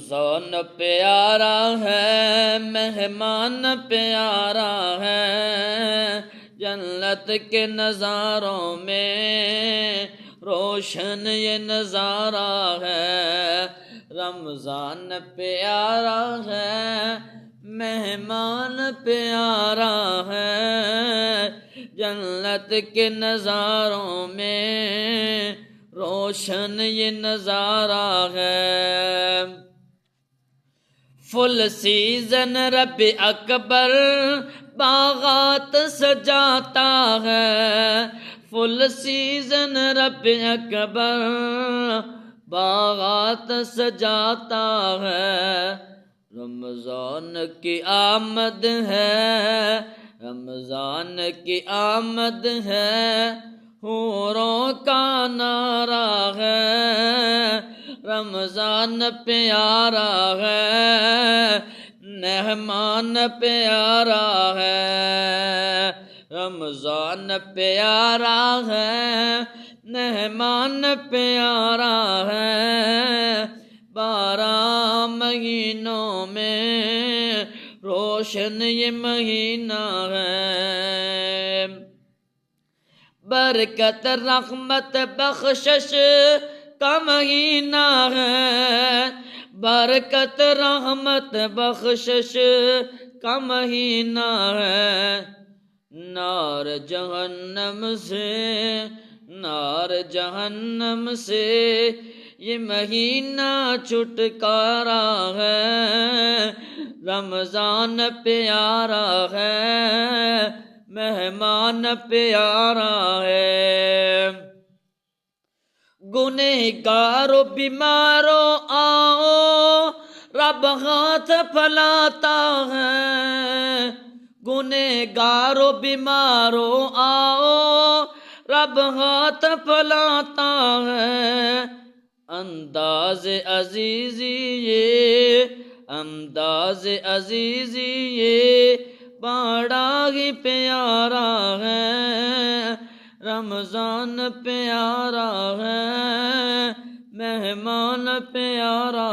رمضان پیارا ہے، مہمان پیارا ہے، جنت کے نظاروں میں روشن یہ نظارہ ہے۔ رمضان پیارا ہے، مہمان پیارا ہے، جنت کے نظاروں میں روشن یہ نظارہ ہے۔ فل سیزن رب اکبر باغات سجاتا ہے، فل سیزن رب اکبر باغات سجاتا ہے۔ رمضان کی آمد ہے، رمضان کی آمد ہے، حوروں کا نعرہ ہے۔ رمضان پیارا ہے، مہمان پیارا ہے، رمضان پیارا ہے، مہمان پیارا ہے، 12 مہینوں میں روشن یہ مہینہ ہے۔ برکت رحمت بخشش کا مہینہ ہے، برکت رحمت بخشش کا مہینہ ہے۔ نار جہنم سے، نار جہنم سے یہ مہینہ چھٹکارا ہے۔ رمضان پیارا ہے، مہمان پیارا ہے۔ گنہگارو بیمارو آؤ، رب ہاتھ پھیلاتا ہے۔ گنہگارو بیمارو آؤ، رب ہاتھ پھیلاتا ہے۔ انداز عزیزی یہ، انداز عزیزی یہ بڑا ہی پیارا ہے۔ رمضان پیارا ہے، مہمان پیارا